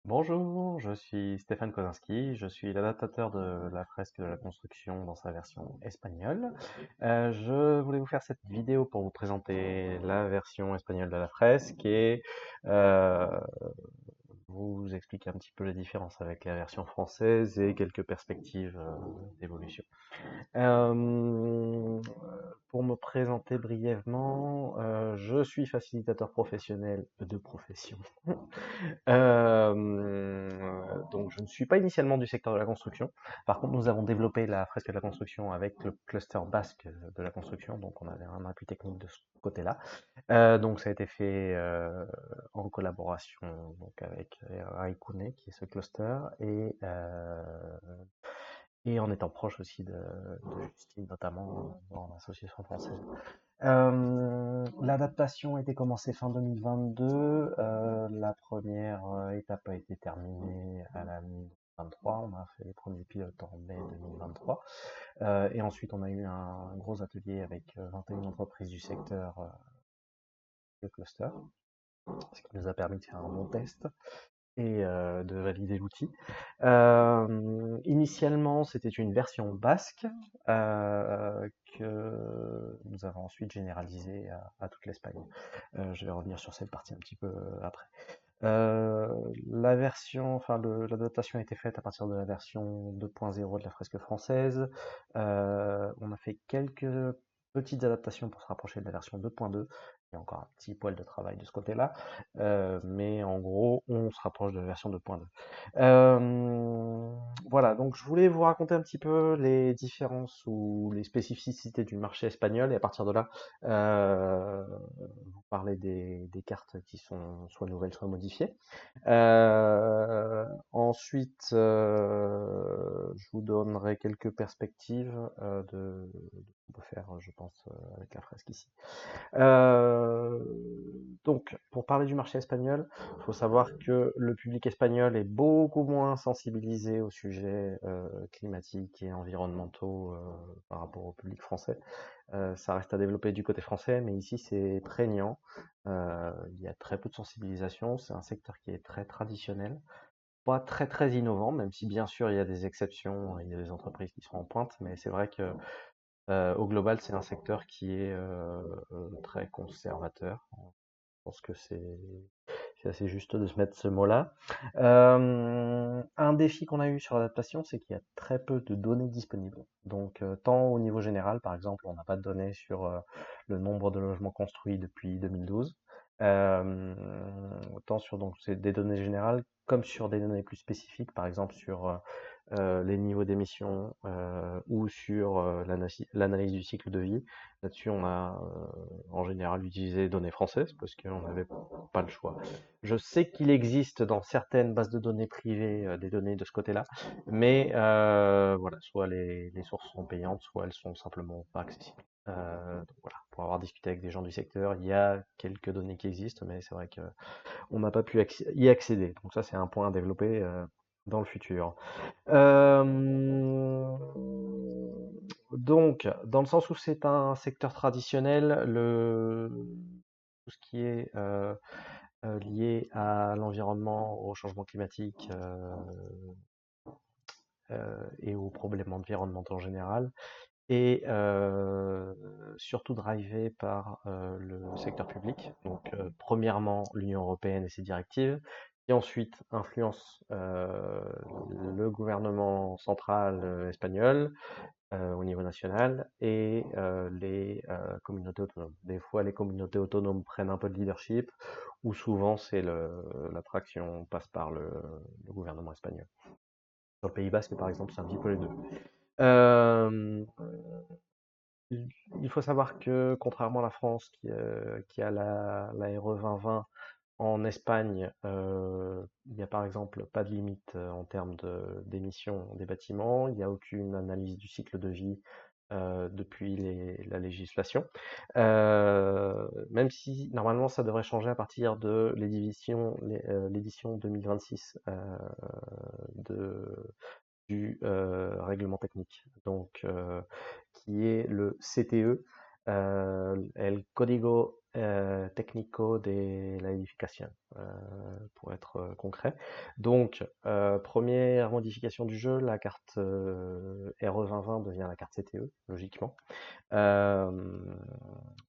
Bonjour, je suis Stéphane Kozinski, je suis l'adaptateur de la fresque de la construction dans sa version espagnole. Je voulais vous faire cette vidéo pour vous présenter la version espagnole de la fresque et euh, vous expliquer un petit peu les différences avec la version française et quelques perspectives d'évolution. Euh, pour me présenter brièvement, je suis facilitateur professionnel de profession. Donc je ne suis pas initialement du secteur de la construction. Par contre, nous avons développé la fresque de la construction avec le cluster basque de la construction, donc on avait un appui technique de ce côté-là. Donc ça a été fait en collaboration donc avec Raikkonen, qui est ce cluster, et en étant proche aussi de Justine, notamment dans l'association française. L'adaptation a été commencée fin 2022. La première étape a été terminée à la mi-2023. On a fait les premiers pilotes en mai 2023. Et ensuite, on a eu un gros atelier avec 21 entreprises du secteur de cluster, ce qui nous a permis de faire un bon test et de valider l'outil. Initialement, c'était une version basque que nous avons ensuite généralisée à toute l'Espagne. Je vais revenir sur cette partie un petit peu après. La version, enfin l'adaptation a été faite à partir de la version 2.0 de la fresque française. On a fait quelques petites adaptations pour se rapprocher de la version 2.2. Il y a encore un petit poil de travail de ce côté-là, mais en gros, on se rapproche de la version 2.2. Voilà, donc je voulais vous raconter un petit peu les différences ou les spécificités du marché espagnol, et à partir de là, vous parler des cartes qui sont soit nouvelles, soit modifiées. Ensuite, je vous donnerai quelques perspectives de ce qu'on peut faire, je pense, avec la fresque ici. Euh, donc, pour parler du marché espagnol, il faut savoir que le public espagnol est beaucoup moins sensibilisé aux sujets climatiques et environnementaux par rapport au public français. Ça reste à développer du côté français, mais ici c'est prégnant. Il y a très peu de sensibilisation. C'est un secteur qui est très traditionnel, pas très très innovant, même si bien sûr il y a des exceptions, il y a des entreprises qui sont en pointe, mais c'est vrai que au global c'est un secteur qui est très conservateur. Je pense que c'est assez juste de se mettre ce mot-là. Un défi qu'on a eu sur l'adaptation, c'est qu'il y a très peu de données disponibles. Donc, tant au niveau général, par exemple, on n'a pas de données sur le nombre de logements construits depuis 2012, euh, tant sur donc c'est des données générales comme sur des données plus spécifiques, par exemple sur les niveaux d'émissions ou sur l'analyse du cycle de vie. Là-dessus, on a en général utilisé les données françaises parce qu'on n'avait pas le choix. Je sais qu'il existe dans certaines bases de données privées des données de ce côté-là, mais voilà, soit les sources sont payantes, soit elles sont simplement pas accessibles. Donc voilà, pour avoir discuté avec des gens du secteur, il y a quelques données qui existent, mais c'est vrai qu'on n'a pas pu y accéder. Donc ça, c'est un point à développer dans le futur. Euh, donc, dans le sens où c'est un secteur traditionnel, tout ce qui est lié à l'environnement, au changement climatique et aux problèmes environnementaux en général, et surtout drivé par le secteur public. Donc, premièrement, l'Union européenne et ses directives, qui ensuite influence le gouvernement central espagnol au niveau national et les communautés autonomes. Des fois, les communautés autonomes prennent un peu de leadership, ou souvent, c'est l'attraction passe par le gouvernement espagnol. Sur le Pays Basque, par exemple, c'est un petit peu les deux. Euh, il faut savoir que, contrairement à la France, qui a la RE 2020, en Espagne, il n'y a par exemple pas de limite en termes d'émissions des bâtiments, il n'y a aucune analyse du cycle de vie depuis la législation. Même si normalement ça devrait changer à partir de l'édition 2026 de, du règlement technique, donc qui est le CTE, El Código técnico de la edificación, pour être concret. Donc, première modification du jeu, la carte RE2020 devient la carte CTE, logiquement. Euh,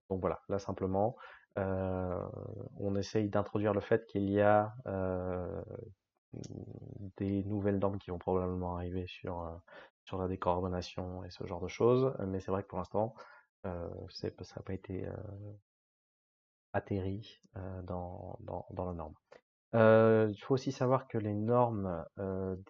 donc voilà, là simplement, euh, on essaye d'introduire le fait qu'il y a des nouvelles normes qui vont probablement arriver sur la décarbonation et ce genre de choses, mais c'est vrai que pour l'instant, ça n'a pas été atterri dans la norme. Il faut aussi savoir que les normes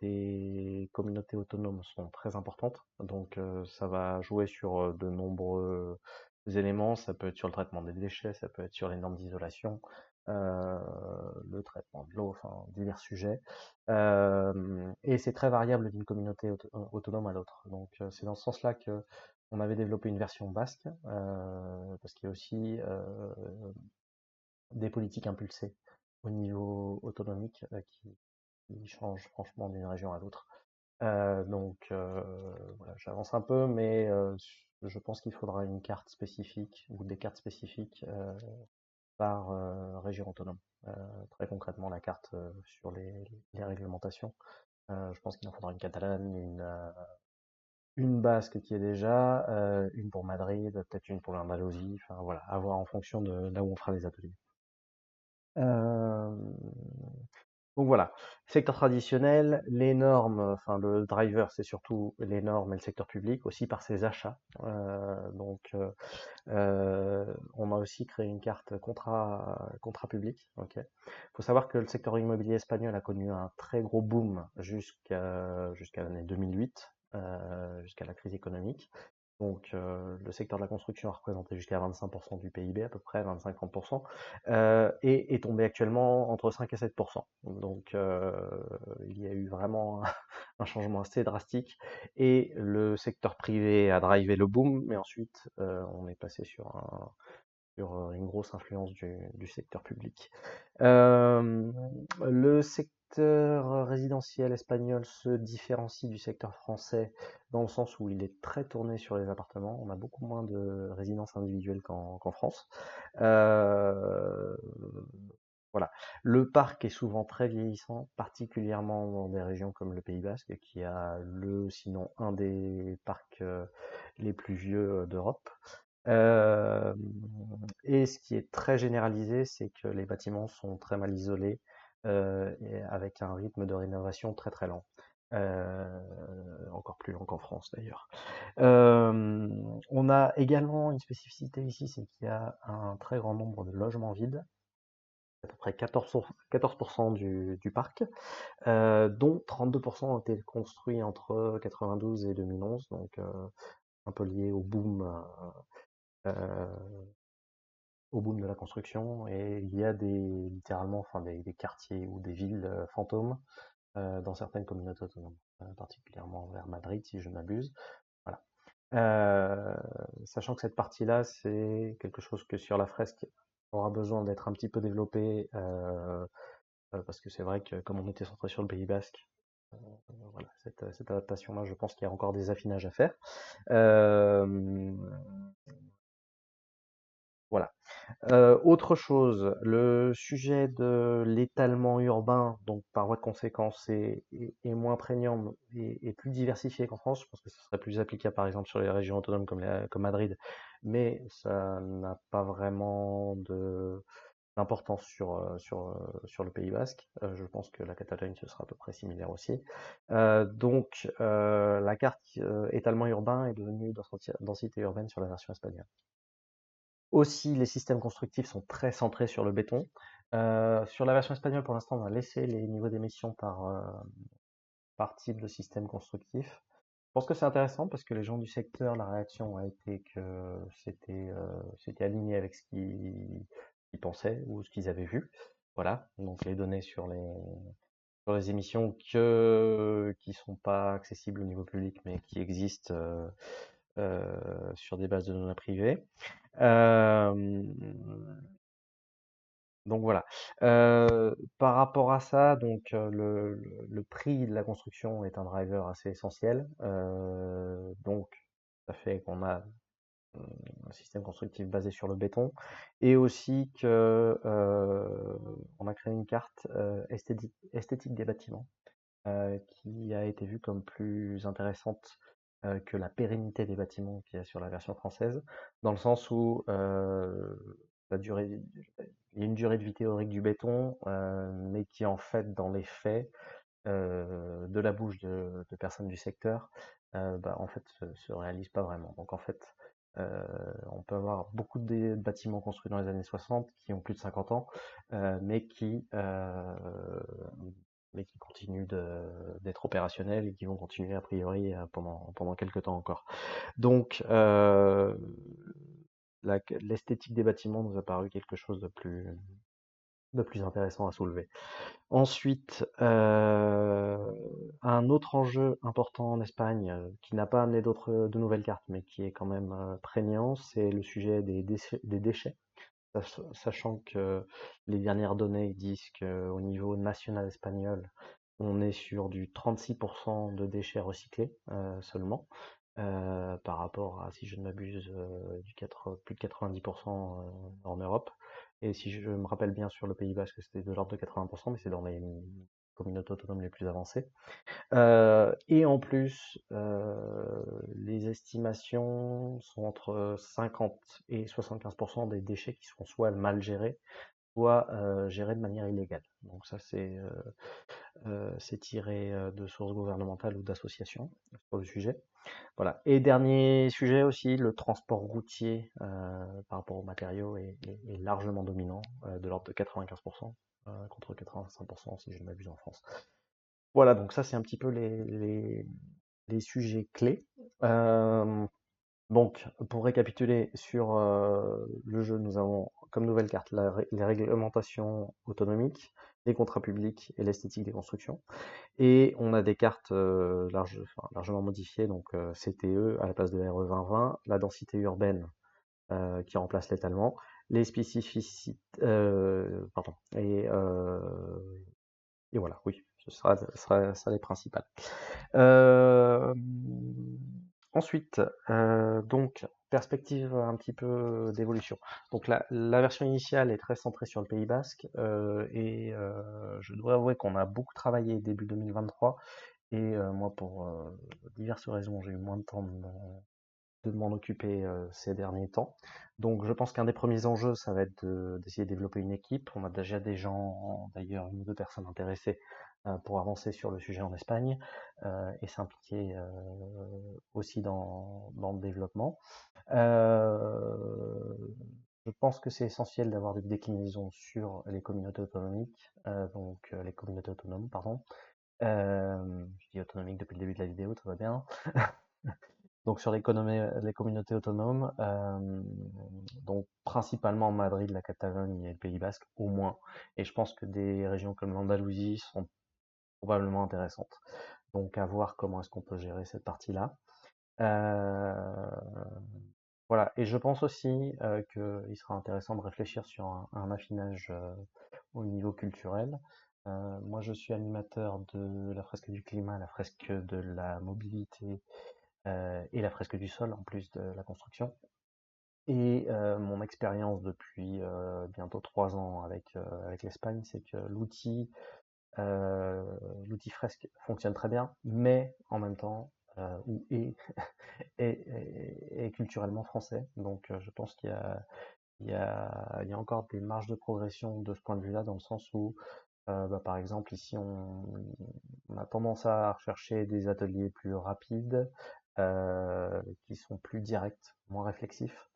des communautés autonomes sont très importantes, donc ça va jouer sur de nombreux éléments. Ça peut être sur le traitement des déchets, ça peut être sur les normes d'isolation, euh, le traitement de l'eau, enfin divers sujets. Et c'est très variable d'une communauté autonome à l'autre. Donc c'est dans ce sens-là que on avait développé une version basque, parce qu'il y a aussi des politiques impulsées au niveau autonomique qui changent franchement d'une région à l'autre. Voilà, j'avance un peu, mais je pense qu'il faudra une carte spécifique ou des cartes spécifiques par région autonome. Très concrètement, la carte sur les réglementations. Je pense qu'il en faudra une catalane, une basque qui est déjà, une pour Madrid, peut-être une pour l'Andalousie. Enfin voilà, à voir en fonction de là où on fera les ateliers. Euh, donc voilà, secteur traditionnel, les normes, enfin le driver c'est surtout les normes et le secteur public, aussi par ses achats. On a aussi créé une carte contrat public. Ok. Faut savoir que le secteur immobilier espagnol a connu un très gros boom jusqu'à l'année 2008, jusqu'à la crise économique. Donc, le secteur de la construction a représenté jusqu'à 25% du PIB, à peu près 25-30%, et est tombé actuellement entre 5 et 7%. Donc, il y a eu vraiment un changement assez drastique. Et le secteur privé a drivé le boom, mais ensuite, on est passé sur une grosse influence du secteur public. Le secteur résidentiel espagnol se différencie du secteur français dans le sens où il est très tourné sur les appartements. On a beaucoup moins de résidences individuelles qu'en France. Euh, voilà. Le parc est souvent très vieillissant, particulièrement dans des régions comme le Pays Basque, qui a sinon un des parcs les plus vieux d'Europe. Euh, et ce qui est très généralisé, c'est que les bâtiments sont très mal isolés et avec un rythme de rénovation très très lent. Euh, Encore plus lent qu'en France d'ailleurs. Euh, on a également une spécificité ici, c'est qu'il y a un très grand nombre de logements vides, à peu près 14% du parc, dont 32% ont été construits entre 92 et 2011, donc un peu lié euh, au boom de la construction. Et il y a littéralement, enfin des quartiers ou des villes fantômes dans certaines communautés autonomes, particulièrement vers Madrid, si je ne m'abuse. Voilà. Sachant que cette partie-là, c'est quelque chose que sur la fresque aura besoin d'être un petit peu développé, parce que c'est vrai que comme on était centré sur le Pays Basque, euh, voilà, cette adaptation-là, je pense qu'il y a encore des affinages à faire. Euh, voilà. Autre chose, le sujet de l'étalement urbain, donc par voie de conséquence, est moins prégnant et plus diversifié qu'en France. Je pense que ce serait plus applicable par exemple sur les régions autonomes comme Madrid, mais ça n'a pas vraiment d'importance sur le Pays Basque. Je pense que la Catalogne ce sera à peu près similaire aussi. La carte étalement urbain est devenue densité urbaine sur la version espagnole. Aussi, les systèmes constructifs sont très centrés sur le béton. Sur la version espagnole, pour l'instant, on a laissé les niveaux d'émission par type de système constructif. Je pense que c'est intéressant parce que les gens du secteur, la réaction a été que c'était aligné avec ce qu'ils pensaient ou ce qu'ils avaient vu. Voilà, donc les données sur les émissions qui sont pas accessibles au niveau public mais qui existent sur des bases de données privées. Euh, donc voilà. Par rapport à ça, le prix de la construction est un driver assez essentiel. Donc ça fait qu'on a un système constructif basé sur le béton, et aussi que on a créé une carte esthétique des bâtiments qui a été vue comme plus intéressante que la pérennité des bâtiments qu'il y a sur la version française, dans le sens où la durée, il y a une durée de vie théorique du béton, mais qui en fait, dans les faits, de la bouche de personnes du secteur, bah, en fait, se réalise pas vraiment. Donc en fait, on peut avoir beaucoup de bâtiments construits dans les années 60 qui ont plus de 50 ans, euh, mais qui euh, mais qui continuent d'être opérationnels et qui vont continuer a priori pendant quelques temps encore. Donc l'esthétique des bâtiments nous a paru quelque chose de plus intéressant à soulever. Ensuite, un autre enjeu important en Espagne, qui n'a pas amené de nouvelles cartes, mais qui est quand même prégnant, c'est le sujet des déchets. Sachant que les dernières données disent qu'au niveau national espagnol, on est sur du 36% de déchets recyclés seulement, par rapport à, si je ne m'abuse, plus de 90% en Europe. Et si je me rappelle bien sur le Pays Basque, c'était de l'ordre de 80%, mais c'est dans les communautés autonomes les plus avancées. Et en plus, les estimations sont entre 50 et 75% des déchets qui sont soit mal gérés, soit gérés de manière illégale. Donc ça, c'est tiré de sources gouvernementales ou d'associations sur le sujet. Voilà. Et dernier sujet aussi, le transport routier par rapport aux matériaux est largement dominant, de l'ordre de 95%, contre 85% si je ne m'abuse en France. Voilà, donc ça c'est un petit peu les sujets clés. Euh, donc, pour récapituler sur le jeu, nous avons comme nouvelle carte les réglementations autonomiques, les contrats publics et l'esthétique des constructions. Et on a des cartes largement modifiées, donc CTE à la place de RE 2020, la densité urbaine qui remplace l'étalement, les spécificités, pardon, et voilà, oui, ce sera les principales. Euh, Ensuite, donc, perspective un petit peu d'évolution. Donc la version initiale est très centrée sur le Pays Basque, et je dois avouer qu'on a beaucoup travaillé début 2023, et moi, pour diverses raisons, j'ai eu moins de temps de m'en occuper ces derniers temps. Donc je pense qu'un des premiers enjeux, ça va être d'essayer de développer une équipe. On a déjà des gens, d'ailleurs une ou deux personnes intéressées pour avancer sur le sujet en Espagne et s'impliquer aussi dans le développement. Euh, je pense que c'est essentiel d'avoir des déclinaisons sur les communautés autonomiques, les communautés autonomes, pardon. Je dis autonomique depuis le début de la vidéo, tout va bien. Donc sur les communautés autonomes, donc principalement Madrid, la Catalogne et le Pays Basque, au moins. Et je pense que des régions comme l'Andalousie sont probablement intéressantes. Donc à voir comment est-ce qu'on peut gérer cette partie-là. Euh, voilà. Et je pense aussi qu'il sera intéressant de réfléchir sur un affinage au niveau culturel. Moi, je suis animateur de la fresque du climat, la fresque de la mobilité et la fresque du sol, en plus de la construction. Et mon expérience depuis bientôt 3 ans avec l'Espagne, c'est que euh, l'outil fresque fonctionne très bien, mais en même temps, ou est culturellement français. Donc je pense qu'il y a encore des marges de progression de ce point de vue-là, dans le sens où, bah, par exemple, ici, on a tendance à rechercher des ateliers plus rapides, qui sont plus directs, moins réflexifs.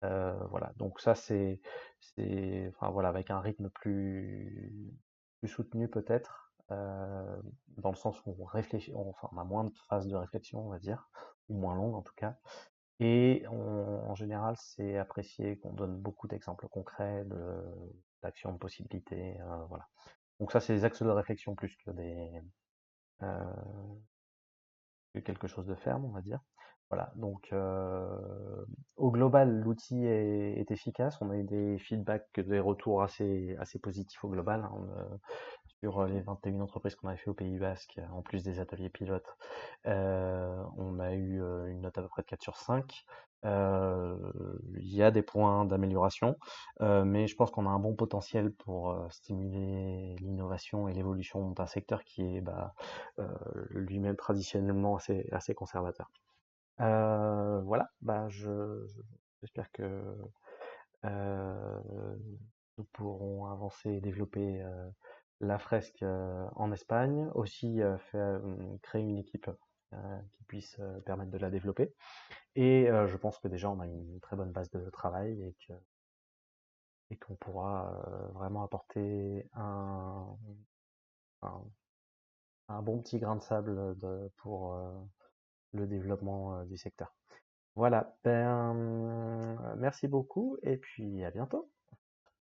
Voilà, donc ça enfin voilà, avec un rythme plus soutenu peut-être, dans le sens où on réfléchit, enfin on a moins de phases de réflexion, on va dire, ou moins longues en tout cas. Et en général, c'est apprécié qu'on donne beaucoup d'exemples concrets d'actions, de possibilités, voilà. Donc ça, c'est des axes de réflexion plus que euh, que quelque chose de ferme, on va dire. Voilà, donc au global, l'outil est efficace. On a eu des feedbacks, des retours assez positifs au global, hein. Sur les 21 entreprises qu'on avait fait au Pays Basque, en plus des ateliers pilotes, on a eu une note à peu près de 4 sur 5. Il y a des points d'amélioration, mais je pense qu'on a un bon potentiel pour stimuler l'innovation et l'évolution d'un secteur qui est lui-même traditionnellement assez conservateur. Voilà, j'espère que euh, nous pourrons avancer et développer la fresque en Espagne, aussi créer une équipe qui puisse permettre de la développer. Et je pense que déjà on a une très bonne base de travail et qu'on pourra vraiment apporter un, un bon petit grain de sable pour le développement du secteur. Voilà, merci beaucoup et puis à bientôt.